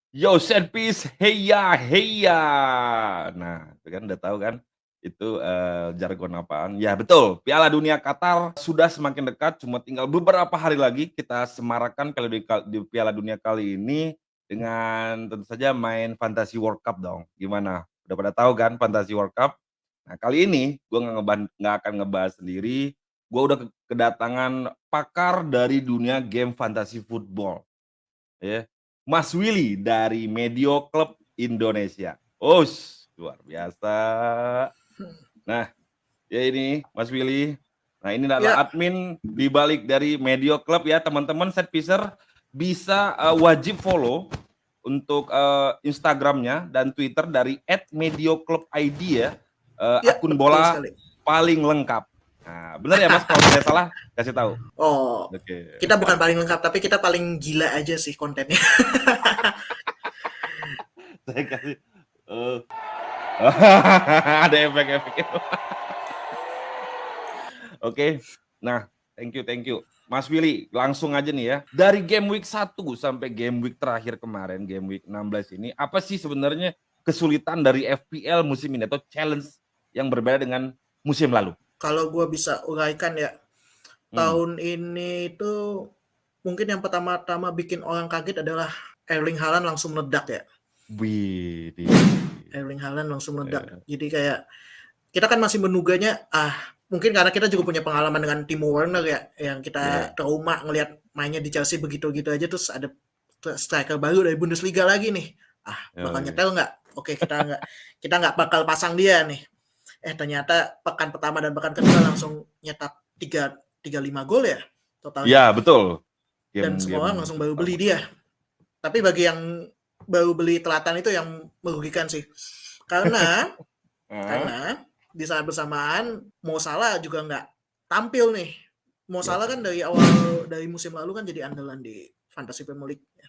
Yo, set piece, heya heya. Nah, itu kan udah tahu kan, itu, jargon apaan. Ya betul, Piala Dunia Qatar sudah semakin dekat, cuma tinggal beberapa hari lagi kita semarakan di Piala Dunia kali ini dengan tentu saja main Fantasy World Cup dong. Gimana, udah pada tahu kan Fantasy World Cup? Nah, kali ini gue nggak akan ngebahas sendiri, gue udah kedatangan pakar dari dunia game fantasy football. Ya, Mas Willy dari Medio Club Indonesia. Luar biasa. Nah, ya ini Mas Willy. Nah, ini adalah Ya, admin di balik dari Medio Club ya, teman-teman set piecer bisa wajib follow untuk Instagramnya dan Twitter dari @medioclubid ya, ya akun betul bola sekali. paling lengkap. Nah, bener ya Mas, kalau saya salah kasih tahu. Oh, Oke. kita bukan paling lengkap, tapi kita paling gila aja sih kontennya. Saya kasih, ada efek-efeknya. Oke. Nah, thank you. Mas Willy, langsung aja nih ya. Dari game week 1 sampai game week terakhir kemarin, game week 16 ini, apa sih sebenarnya kesulitan dari FPL musim ini atau challenge yang berbeda dengan musim lalu? Kalau gue bisa uraikan ya, Hmm. tahun ini itu mungkin yang pertama-tama bikin orang kaget adalah Erling Haaland langsung meledak ya. Widih. Erling Haaland langsung meledak. Eh, Jadi kayak kita kan masih menuganya, mungkin karena kita juga punya pengalaman dengan Timo Werner ya, yang ya. kita trauma ngelihat mainnya di Chelsea begitu-gitu aja, terus ada striker baru dari Bundesliga lagi nih. Bakal Yoi. nyetel nggak? Oke, kita nggak bakal pasang dia nih. Ternyata pekan pertama dan pekan kedua langsung nyetak 35 gol ya totalnya. Ya, betul. Dan semua orang Game-game langsung baru beli pertama. dia. Tapi bagi yang baru beli telatan itu yang merugikan sih. Karena Hah? karena di saat bersamaan Mo Salah juga nggak tampil nih. Mo Ya. Salah kan dari musim lalu kan jadi andalan di Fantasy Premier League ya.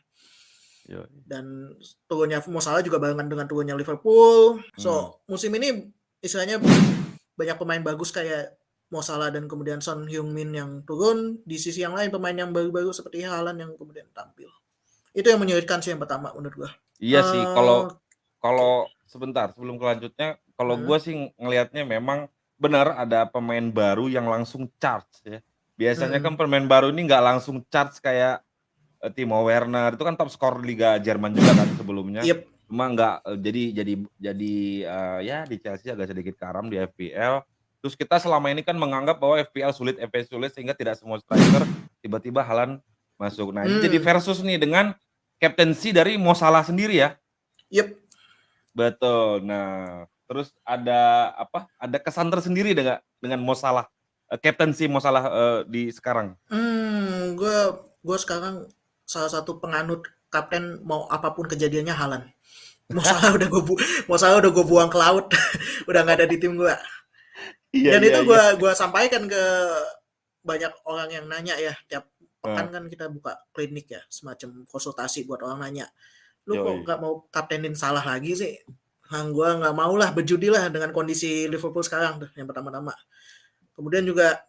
Yoi. Dan turunnya Mo Salah juga barengan dengan turunnya Liverpool. Hmm. So musim ini istilahnya banyak pemain bagus kayak Mo Salah dan kemudian Son Heung-min yang turun. Di sisi yang lain pemain yang baru-baru seperti Haaland yang kemudian tampil. Itu yang menyulitkan sih yang pertama menurut gua. Iya sih, Oke. kalau Okay. kalau sebentar sebelum kelanjutnya, kalau Hmm. gue sih ngelihatnya memang benar ada pemain baru yang langsung charge ya. Biasanya kan Hmm. pemain baru ini nggak langsung charge kayak Timo Werner, itu kan top skor Liga Jerman juga kan sebelumnya. Yep. Cuma nggak jadi ya di Chelsea agak sedikit karam di FPL. Terus kita selama ini kan menganggap bahwa FPL sulit sehingga tidak semua striker tiba-tiba Haaland masuk. Nah, ini jadi Hmm. versus nih dengan kaptensi dari Mo Salah sendiri ya. Yep. Betul. Nah, terus ada apa, ada kesan tersendiri dengan Mo Salah, kaptensi Mo Salah, di sekarang? Gue sekarang salah satu penganut kapten mau apapun kejadiannya Haaland. Mau salah udah gue buang ke laut, udah nggak ada di tim gue. Iya Dan iya itu iya. gue sampaikan ke banyak orang yang nanya ya, tiap Heeh, pekan kan kita buka klinik ya, semacam konsultasi buat orang nanya, lu kok yoi. nggak mau kaptenin Salah lagi sih? Gue nggak mau lah, berjudi lah dengan kondisi Liverpool sekarang tuh yang pertama-tama. Kemudian juga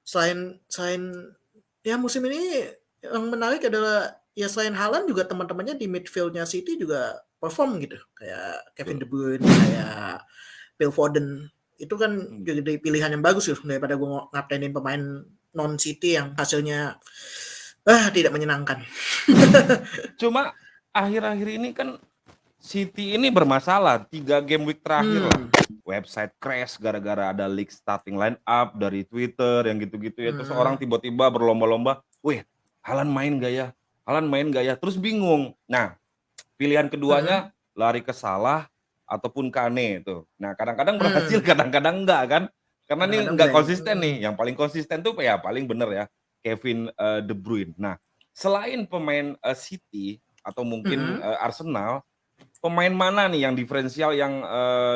selain selain ya musim ini yang menarik adalah ya selain Haaland juga teman-temannya di midfield-nya City juga perform gitu. Kayak Kevin De Betul. Bruyne, kayak Phil Foden. Itu kan Mhm. jadi pilihan yang bagus gitu daripada gue ngaptenin pemain non City yang hasilnya tidak menyenangkan. Cuma akhir-akhir ini kan City ini bermasalah, 3 game week terakhir lah. Hmm. Website crash gara-gara ada leak starting line up dari Twitter yang gitu-gitu ya. Terus orang Hmm. tiba-tiba berlomba-lomba, "Wih, Haaland main nggak ya? Haaland main nggak ya?" Terus bingung. Nah, pilihan Hmm. keduanya lari ke Salah ataupun Kane itu. Nah, kadang-kadang berhasil, Hmm. kadang-kadang enggak kan. Karena ini Kadang-kadang enggak blank. konsisten nih. Yang paling konsisten tuh ya paling bener ya Kevin De Bruyne. Nah, selain pemain City atau mungkin Hmm. Arsenal, pemain mana nih yang diferensial yang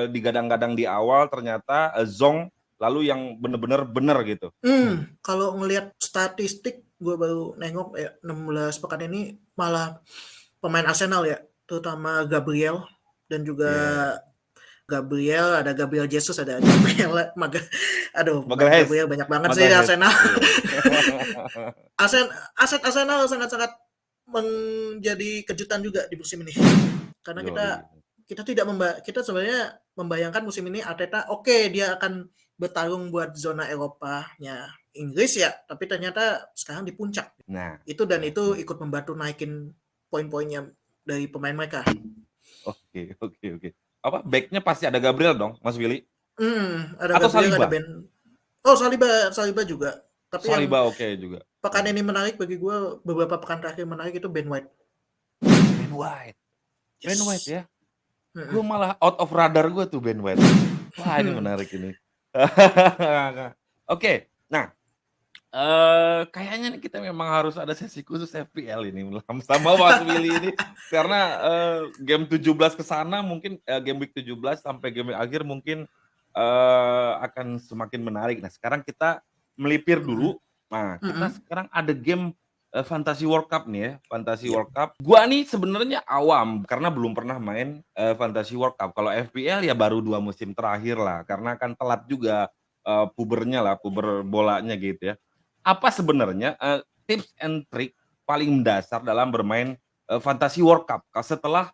digadang-gadang di awal ternyata zonk lalu yang bener-bener bener gitu? Kalau ngelihat statistik, gue baru nengok ya 16 pekan ini malah pemain Arsenal ya, terutama Gabriel dan juga Iya. ada Gabriel Jesus, ada Gabriel aduh pemain Magalhaes. Gabriel banyak banget sih di Magalhaes. Arsenal. Iya. Aset Arsenal sangat-sangat menjadi kejutan juga di musim ini. Karena Yoi. kita tidak kita sebenarnya membayangkan musim ini Arteta oke dia akan bertarung buat zona Eropanya Inggris ya, tapi ternyata sekarang di puncak. Nah, Itu dan nah, itu ikut membantu naikin poin-poinnya dari pemain mereka. oke, oke, oke. Apa back-nya pasti ada Gabriel dong, Mas Willy? Ada Atau Gabriel, ada Saliba? Ben. Oh, Saliba juga. Tapi yang Saliba oke juga. pekan ini menarik bagi gue, beberapa pekan terakhir menarik itu Ben White. Ben White. Ben White Yes. ya? Gue malah out of radar gue tuh Ben White. Wah ini menarik ini. Oke, nah kayaknya nih kita memang harus ada sesi khusus FPL ini sama Mas Willy ini karena game 17 ke sana mungkin game week 17 sampai game week akhir mungkin akan semakin menarik. Nah, sekarang kita melipir dulu. Nah, kita sekarang ada game Fantasy World Cup nih ya, Fantasy Yep. World Cup. Gua nih sebenarnya awam karena belum pernah main Fantasy World Cup. Kalau FPL ya baru 2 musim terakhir lah karena kan telat juga pubernya lah, puber bolanya gitu ya. Apa sebenarnya tips and trick paling mendasar dalam bermain Fantasy World Cup setelah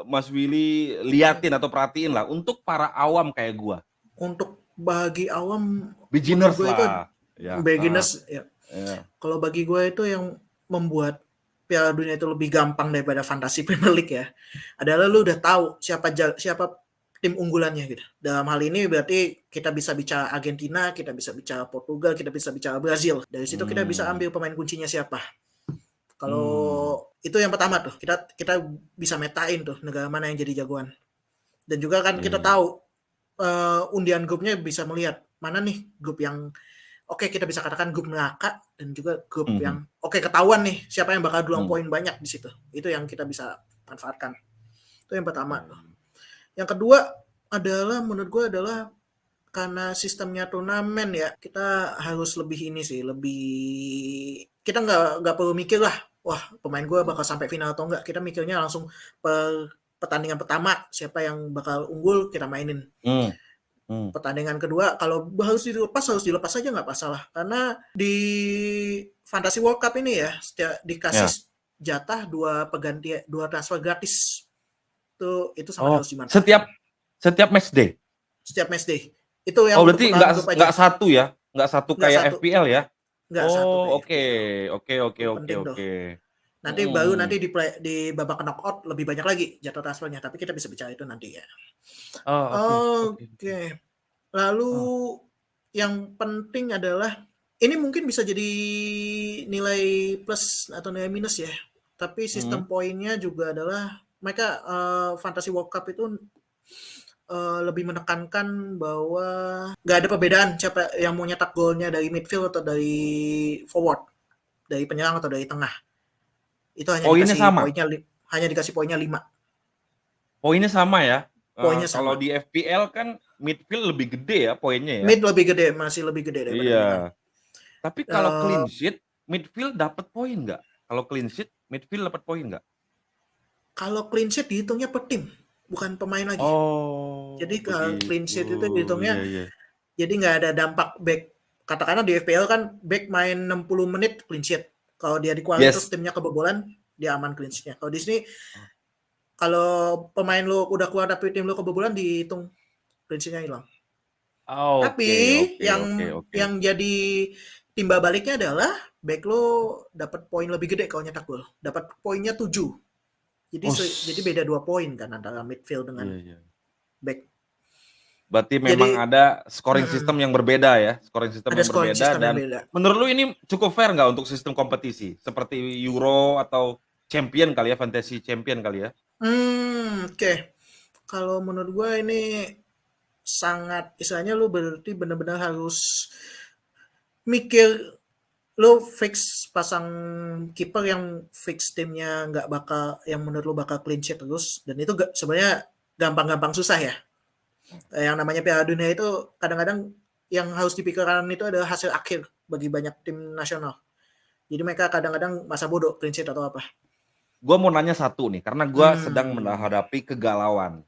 Mas Willy liatin atau perhatiin lah untuk para awam kayak gua, Untuk bagi awam, menurut beginners gue itu lah, ya. beginners ya. Ya. Kalau bagi gue itu yang membuat Piala Dunia itu lebih gampang daripada Fantasi Premier League ya, adalah lu udah tahu siapa tim unggulannya gitu. Dalam hal ini berarti kita bisa bicara Argentina, kita bisa bicara Portugal, kita bisa bicara Brazil. Dari situ kita bisa ambil pemain kuncinya siapa. Kalau itu yang pertama tuh, kita bisa metain tuh negara mana yang jadi jagoan. Dan juga kan kita tahu undian grupnya bisa melihat mana nih grup yang oke kita bisa katakan grup neraka dan juga grup yang oke ketahuan nih siapa yang bakal dulang poin banyak di situ. Itu yang kita bisa manfaatkan. Itu yang pertama tuh. Yang kedua adalah menurut gue adalah karena sistemnya turnamen ya, kita harus lebih ini sih, kita nggak perlu mikir lah, wah pemain gue bakal sampai final atau enggak. Kita mikirnya langsung pertandingan pertama siapa yang bakal unggul kita mainin. Pertandingan kedua kalau harus dilepas aja nggak masalah, karena di Fantasy World Cup ini ya dikasih jatah 2 transfer gratis. Itu sangat harus dimanfaatkan. Setiap match day. Setiap match day. Itu yang berarti nggak satu ya? Nggak satu kayak satu. FPL ya? Nggak satu kayak Oke. Nanti baru di babak knockout lebih banyak lagi jatah transfernya, tapi kita bisa bicara itu nanti ya. Oke. Lalu yang penting adalah ini mungkin bisa jadi nilai plus atau nilai minus ya. Tapi sistem poinnya juga adalah mereka Fantasy World Cup itu lebih menekankan bahwa nggak ada perbedaan siapa yang mau nyetak golnya dari midfield atau dari forward, dari penyerang atau dari tengah. Itu hanya dikasih poinnya 5. Poinnya sama ya? Poinnya kalau sama. di FPL kan midfield lebih gede ya poinnya ya? Mid lebih gede, masih lebih gede daripada penyerang. Tapi kalau clean sheet, midfield dapat poin nggak? Kalau clean sheet, midfield dapat poin nggak? Kalau clean sheet dihitungnya per tim, bukan pemain lagi. Jadi kalau clean sheet itu dihitungnya, jadi nggak ada dampak back. Katakanlah di FPL kan back main 60 menit clean sheet. Kalau dia di kualitas timnya kebobolan, dia aman clean sheet-nya. Kalau di sini, kalau pemain lu udah keluar tapi tim lu kebobolan, dihitung clean sheet-nya hilang. Tapi yang jadi timba baliknya adalah back lo dapat poin lebih gede kalau nyetak gol. Dapat poinnya 7. Jadi beda 2 poin kan antara midfield dengan back. Berarti memang ada scoring system yang berbeda ya, scoring system yang berbeda dan menurut lu ini cukup fair nggak untuk sistem kompetisi seperti Euro atau Champion kali ya, Fantasy Champion kali ya? Oke. Kalau menurut gue ini sangat, istilahnya lu berarti benar-benar harus mikir lu fix pasang kiper yang fix timnya nggak bakal, yang menurut lu bakal clean sheet terus, dan itu sebenarnya gampang-gampang susah ya. Yang namanya Piala Dunia itu kadang-kadang yang harus dipikirkan itu adalah hasil akhir bagi banyak tim nasional. Jadi mereka kadang-kadang masa bodoh clean sheet atau apa. Gue mau nanya satu nih, karena gue sedang menghadapi kegalauan.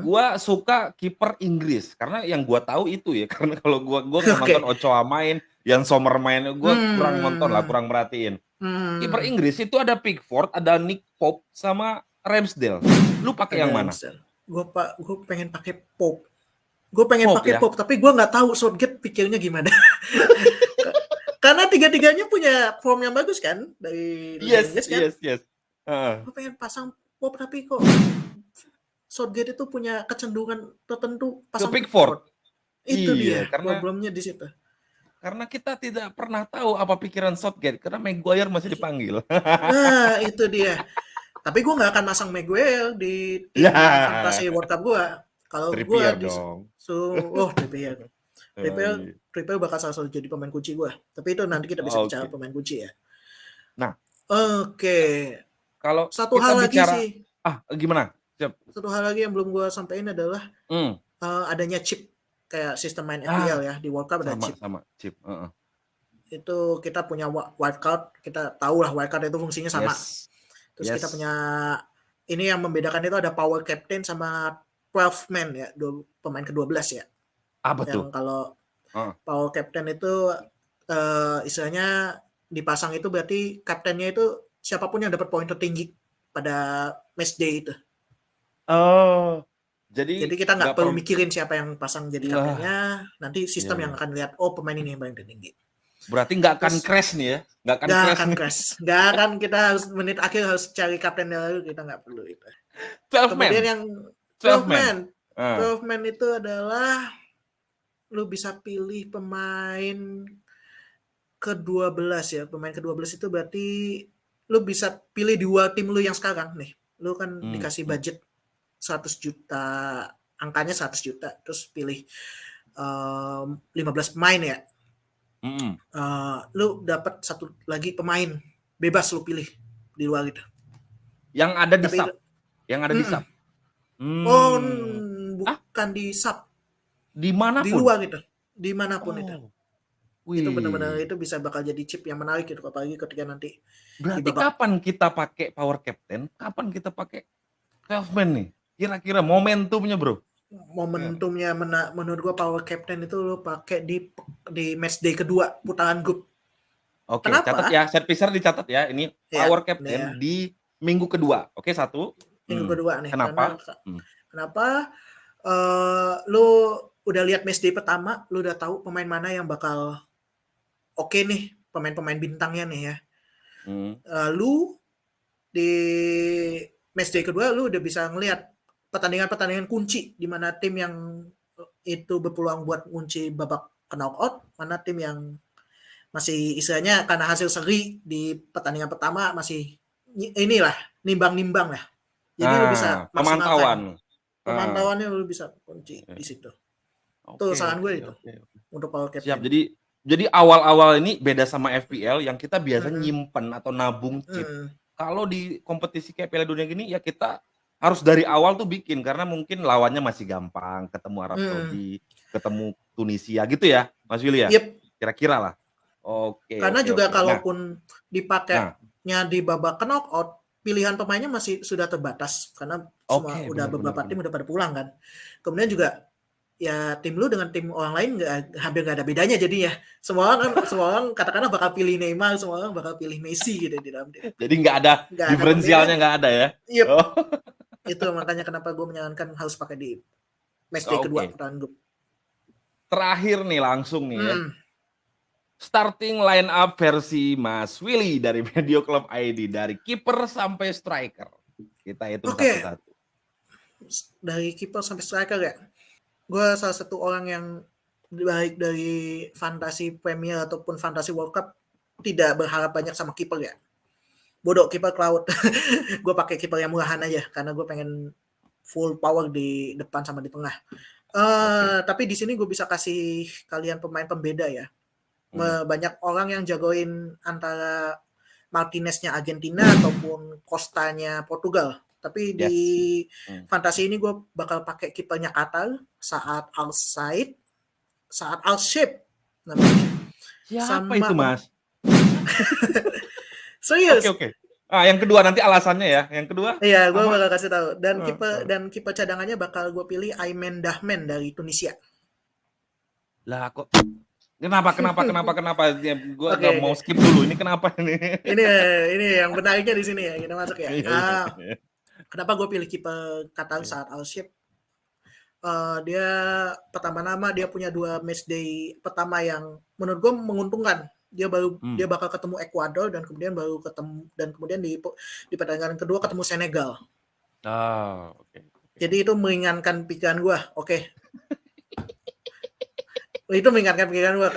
Gue suka kiper Inggris, karena yang gue tahu itu ya, karena kalau gue nonton Ochoa main, Jan Sommer main, gue kurang nonton lah, kurang merhatiin. Kiper Hmm, Inggris itu ada Pickford, ada Nick Pope, sama Ramsdale. Lu pakai ada yang mana? Ramsdale. Gue pengen pakai Pope. Gue pengen Pope pakai ya? Pope, tapi gue nggak tahu Southgate pikirnya gimana. Karena tiga-tiganya punya form yang bagus kan dari Liga Yes, Inggris kan. yes, yes. Heeh. Gue pengen pasang Pope tapi kok Southgate itu punya kecenderungan tertentu Ke pasang Pickford. Pickford. Itu Iya, dia problemnya di situ. karena kita tidak pernah tahu apa pikiran Southgate karena Maguire masih dipanggil. Nah, itu dia. Tapi gue nggak akan masang Maguire di tim Ya, Fantasy World Cup gue. Kalau gue Trippier di dong. Trippier. Oh, Trippier, iya. Trippier bakal salah satu jadi pemain kunci gue. Tapi itu nanti kita bisa bicara Oke. pemain kunci ya. Nah, Oke, kalau satu kita hal lagi bicara sih. gimana? Siap. Satu hal lagi yang belum gue sampaikan adalah Hmm. adanya chip kayak sistem main FPL Ah, ya di World Cup ada chip. sama chip. Heeh. Itu kita punya wildcard, kita tahu lah wildcard itu fungsinya sama. Yes. Terus kita Yes. punya ini yang membedakan itu ada power captain sama 12 man ya, pemain ke-12 ya. Apa Yang tuh? kalau Heeh. power captain itu istilahnya dipasang itu berarti kaptennya itu siapapun yang dapat poin tertinggi pada match day itu. Oh, jadi Jadi kita nggak nggak perlu perlu. mikirin siapa yang pasang jadi Nah, kaptennya, nanti iya, sistem yang iya. akan lihat, oh pemain ini yang paling tertinggi. Berarti nggak akan Terus crash nih ya? Nggak akan nggak crash akan nih. crash, nggak akan kita harus menit akhir harus cari kapten dulu, kita nggak perlu itu. 12 Kemudian man. yang 12 12 man. man, Ah. 12 man itu adalah lu bisa pilih pemain ke-12 ya. Pemain ke-12 itu berarti lu bisa pilih dua tim lu yang sekarang nih. Lu kan Hmm, dikasih hmm, budget 100 juta, angkanya 100 juta, terus pilih 15 pemain ya. hmm. Lu dapat satu lagi pemain bebas lu pilih di luar itu. Yang ada di Tapi sub, yang ada di mm-mm. sub. Oh, Ah, bukan di sub, di dimanapun. luar gitu, dimanapun itu. Oh, Itu benar-benar wih. itu bisa bakal jadi chip yang menarik gitu apalagi ketika nanti di Berarti babak kapan kita pakai power captain? Kapan kita pakai 12 man nih? Kira-kira momentumnya, bro. Ya. momentumnya menurut gua power captain itu lo pakai di match day kedua putaran grup. Oke, catat Kenapa? ya. Set piece dicatat ya. Ini Ya, power nih ya, captain di minggu kedua. Oke, satu. minggu kedua nih Kenapa? Hmm. kenapa lu udah lihat match day pertama, lu udah tahu pemain mana yang bakal oke nih, pemain-pemain bintangnya nih ya. Hmm. Lu di match day kedua lu udah bisa ngelihat pertandingan-pertandingan kunci di mana tim yang itu berpeluang buat kunci babak knockout, mana tim yang masih istilahnya karena hasil seri di pertandingan pertama masih inilah nimbang-nimbang lah. Jadi lu bisa maksimalkan Pemantauan. Ah, pemantauannya, lu bisa kunci di situ. Itu oke, saran oke, gue itu oke. untuk power Siap. captain. Jadi awal-awal ini beda sama FPL yang kita biasa Mm-mm. nyimpen atau nabung chip. Mm-mm. Kalau di kompetisi kayak Piala Dunia gini ya kita harus dari awal tuh bikin karena mungkin lawannya masih gampang, ketemu Arab Mm-mm. Saudi, ketemu Tunisia gitu ya, Mas Willy ya? Yep. Kira-kira lah. Oke, Karena oke, juga oke. kalaupun Nah, dipakainya di babak knockout, pilihan pemainnya masih sudah terbatas karena oke, semua udah benar, benar, beberapa tim benar. udah pada pulang kan. Kemudian Benar. juga ya tim lu dengan tim orang lain hampir nggak ada bedanya jadinya. Semua orang katakanlah bakal pilih Neymar, semua orang bakal pilih Messi gitu di dalam tim. Jadi nggak ada Nggak ada diferensialnya, perbedaannya. nggak ada ya? Yep. Oh, Itu makanya kenapa gue menyarankan harus pakai di match day kedua oke. putaran grup. Terakhir nih langsung nih ya. Hmm. Starting line up versi Mas Willy dari Medio Club ID dari kiper sampai striker. Kita hitung Oke, satu-satu. dari kiper sampai striker ya. Gue salah satu orang yang baik dari fantasi Premier ataupun fantasi World Cup tidak berharap banyak sama kiper ya. Bodoh kiper Cloud. Gue pakai kiper yang murahan aja karena gue pengen full power di depan sama di tengah. Oke. Tapi di sini gue bisa kasih kalian pemain pembeda ya. Hmm. Banyak orang yang jagoin antara Martinez-nya Argentina ataupun Costa-nya Portugal. Tapi di Yes. Hmm. fantasi ini gue bakal pakai kipernya Qatar saat Al-Said, saat Al-Shape namanya. Siapa Sama itu, Mas? serius. Oke. Yang kedua nanti alasannya ya. Yang kedua Iya, gue apa? bakal kasih tahu. Dan Eh, kiper eh. dan kiper cadangannya bakal gue pilih Ayman Dahman dari Tunisia. Lah kok Kenapa? Ya, gue Oke, agak oke. mau skip dulu. Ini kenapa ini? Ini yang menariknya di sini ya. Kita masuk ya. Iya, iya, iya. Kenapa gue pilih kiper Qatar Iya. saat Al-Ship? Dia pertama-nama dia punya 2 match day pertama yang menurut gue menguntungkan. Hmm. Dia bakal ketemu Ekuador dan kemudian di pertandingan kedua ketemu Senegal. Oke. Jadi itu meringankan pikiran gue. Oke. Itu meringankan pikiran gue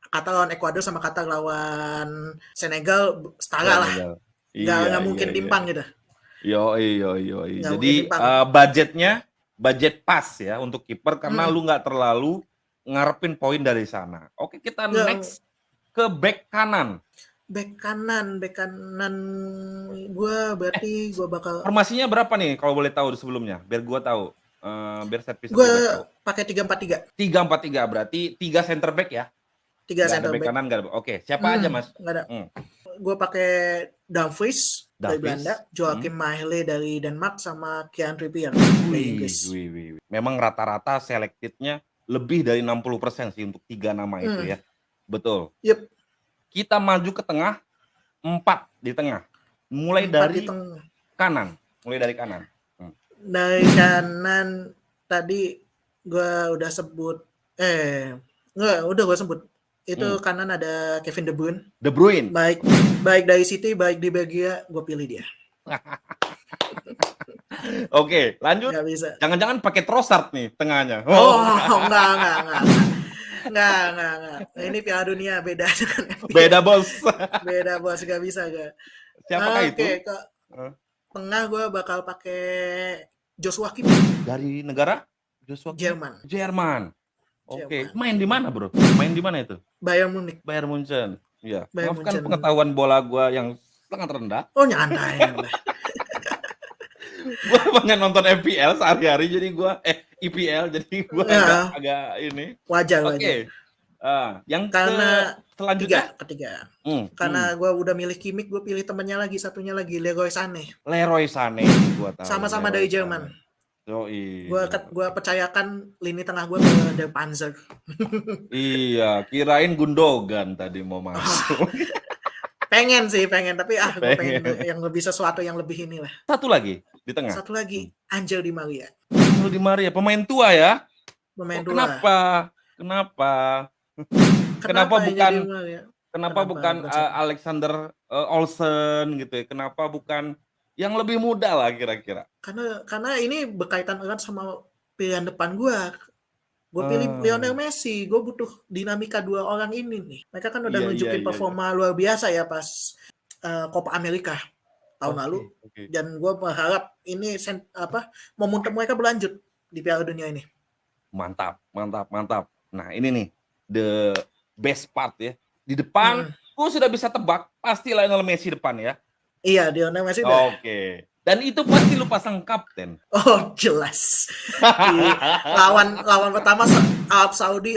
Qatar lawan Ekuador sama Qatar lawan Senegal setara lah. Senegal. Iya, Nggak iya, mungkin iya. timpang gitu. Yoi. Nggak mungkin Jadi timpang. budget pas ya untuk kiper karena lu nggak terlalu ngarepin poin dari sana. Oke, kita next ke back kanan. Back kanan berarti gue bakal Formasinya berapa nih kalau boleh tahu sebelumnya? Biar gue tahu. Biar servis gue juga tahu. pakai 3-4-3. 3-4-3 berarti 3 center back ya? 3 Nggak ada center back back. kanan nggak ada. Oke, siapa aja Mas? Nggak ada. Gue pakai Dumfries dari Belanda, Joachim Mahle dari Denmark, sama Kieran Trippier dari Inggris. Memang rata-rata selected-nya lebih dari 60% sih untuk 3 nama itu ya. Betul. Yep. Kita maju ke tengah, 4 di tengah. Mulai dari kanan. Dari kanan tadi gue udah sebut. Udah gue sebut. Itu kanan ada Kevin De Bruyne. Baik dari City, baik di Belgia, gue pilih dia. Oke, lanjut. Nggak bisa. Jangan-jangan pakai Trossard nih tengahnya. Enggak. Ini Piala Dunia beda dengan FPL. Beda bos, nggak bisa gak. Siapakah itu? Ke tengah gue bakal pakai Joshua Kimmich. Dari negara? Joshua Jerman. Oke, main di mana bro? Main di mana itu? Bayern Munchen. Iya. Maafkan pengetahuan bola gue yang sangat rendah. Oh nyantai. Gue banyak nonton FPL sehari-hari, jadi gue IPL, jadi gue agak ini. Wajar. Oke. Yang selanjutnya ketiga. Karena gue udah milih Kimmich, gue pilih temennya lagi, satunya lagi Leroy Sané. Gue tahu. Sama-sama dari Jerman. Gue percayakan lini tengah gue ke Der Panzer. Iya, kirain Gundogan tadi mau masuk. pengen tapi gue pengen yang lebih sesuatu yang lebih inilah. Satu lagi di tengah. Satu lagi Angel Di Maria. Pemain tua ya. Kenapa bukan Alexander Olsen gitu ya? Kenapa bukan yang lebih muda lah kira-kira? Karena ini berkaitan erat sama pilihan depan gue. Gue pilih Lionel Messi. Gue butuh dinamika 2 orang ini nih. Mereka kan udah nunjukin performa luar biasa ya pas Copa America tahun lalu. Dan gue berharap ini momentum mereka berlanjut di Piala Dunia ini. Mantap. Nah ini nih the best part ya. Di depan, gue sudah bisa tebak pasti Lionel Messi depan ya. Iya, Lionel Messi. Oke. Dan itu pasti lu pasang kapten. Oh, jelas. Lawan pertama Arab Saudi.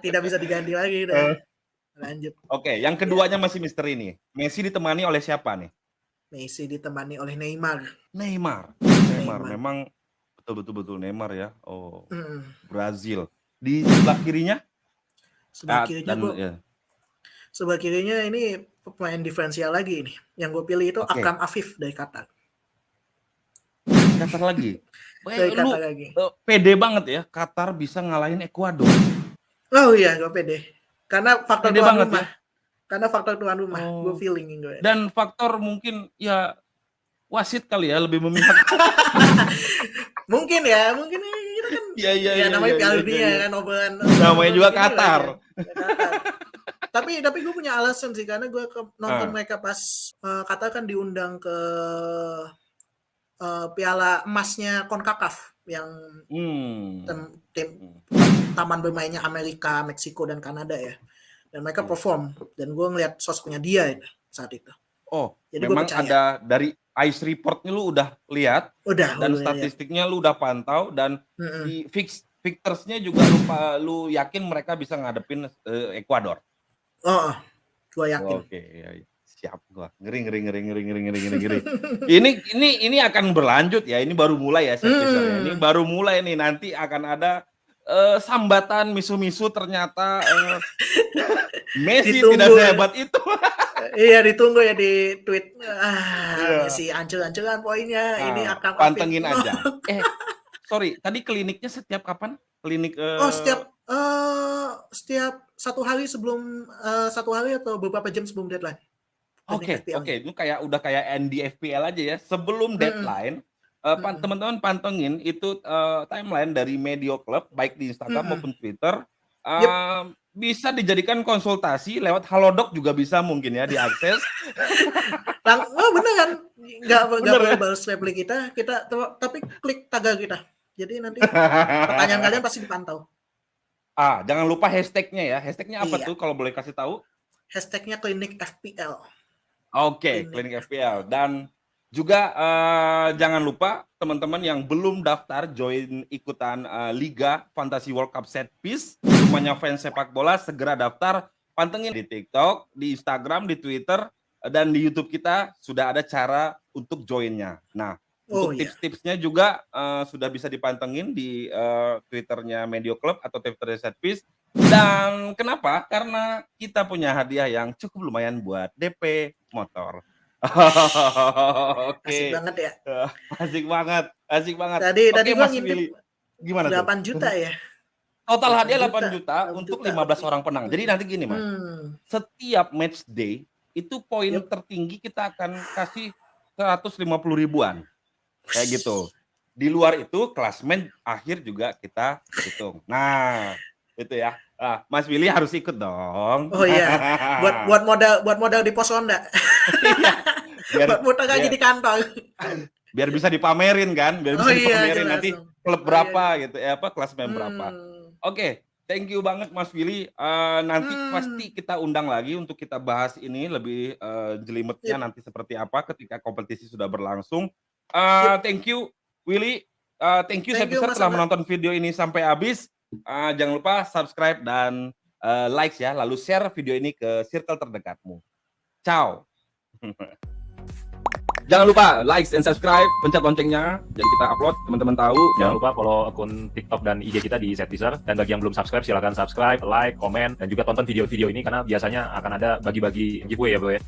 Tidak bisa diganti lagi dah. Lanjut. Oke, yang keduanya masih misteri nih. Messi ditemani oleh siapa nih? Messi ditemani oleh Neymar. Memang betul Neymar ya. Brazil. Di sebelah kirinya? Sebelah kirinya ini pemain diferensial lagi ini. Yang gue pilih itu Akram Afif dari Qatar. Qatar lagi. Pede banget ya, Qatar bisa ngalahin Ekuador. Oh iya, gue pede. Karena faktor tuan rumah. Gue feeling gue. Dan faktor mungkin ya wasit kali ya lebih memihak. mungkin ini kita kan. Iya, namanya Piala Dunia kan obrolan. Namanya juga Qatar. Tapi gue punya alasan sih, karena gue nonton mereka pas Qatar kan diundang ke Piala Emasnya CONCACAF yang tim taman bermainnya Amerika, Meksiko, dan Kanada ya. Dan mereka perform, dan gue ngeliat sosoknya dia saat itu. Jadi memang ada dari Ice Report-nya lu udah lihat, dan statistiknya lu udah pantau, dan di fixtures-nya juga lu yakin mereka bisa ngadepin Ekuador. Gue yakin. Oke, Siap gua. Ngeri. Ini akan berlanjut ya. Ini baru mulai ya set piece-nya. Ini baru mulai nih, nanti akan ada sambatan misu-misu ternyata Messi tidak Ditunggu. sehebat itu. Iya, ditunggu ya di tweet. Iya. Messi ancur-ancuran poinnya. Ini Nah, akan pantengin aja. Sorry, tadi kliniknya setiap kapan? Klinik Oh, setiap 1 hari sebelum 1 hari atau beberapa jam sebelum deadline. Klinik FPL. Oke, itu udah kayak NDFPL aja ya. Sebelum deadline, teman-teman pantengin itu timeline dari Medio Club baik di Instagram maupun Twitter. Yep. Bisa dijadikan konsultasi lewat Halodoc juga bisa mungkin ya diakses. Oh beneran, nggak Bener perlu ya? balas reply kita tapi klik tagar kita. Jadi nanti pertanyaan kalian pasti dipantau. Jangan lupa hashtagnya ya. Hashtagnya apa Iya. tuh kalau boleh kasih tahu? Hashtagnya klinik FPL. Oke, klinik FPL. Dan juga jangan lupa teman-teman yang belum daftar join ikutan Liga Fantasy World Cup Set Piece, semuanya fans sepak bola segera daftar, pantengin di TikTok, di Instagram, di Twitter, dan di YouTube kita sudah ada cara untuk joinnya. Nah, untuk tips-tipsnya juga sudah bisa dipantengin di Twitternya Medio Club atau Twitternya Set Piece. Dan kenapa? Karena kita punya hadiah yang cukup lumayan buat DP motor. Asik Oke. banget ya. Asik banget. Tadi Oke, gua Mas Willy. ngintip Gimana tuh? 8 juta ya. Total 8 hadiah 8 juta. juta 8 untuk juta 15 lebih. orang penang. Jadi nanti gini, Mas. Setiap match day itu poin tertinggi kita akan kasih 150 ribuan. Kayak gitu. Di luar itu klasmen akhir juga kita hitung. Nah, itu ya. Mas Willy harus ikut dong. Oh iya. Buat modal di pos Honda. Iya. Buat muter gaji di kantor. Biar bisa dipamerin kan, dipamerin nanti dong. klub berapa gitu ya, klasmen berapa. Oke, thank you banget Mas Willy. Nanti pasti kita undang lagi untuk kita bahas ini lebih jelimetnya nanti seperti apa ketika kompetisi sudah berlangsung. Thank you Willy. Thank you Setpiece telah menonton video ini sampai habis. Jangan lupa subscribe dan like ya, lalu share video ini ke circle terdekatmu. Ciao. Jangan lupa like and subscribe, pencet loncengnya, jadi kita upload, teman-teman tahu. Jangan lupa follow akun TikTok dan IG kita di Setpiece. Dan bagi yang belum subscribe, silakan subscribe, like, komen, dan juga tonton video-video ini karena biasanya akan ada bagi-bagi giveaway ya bro ya.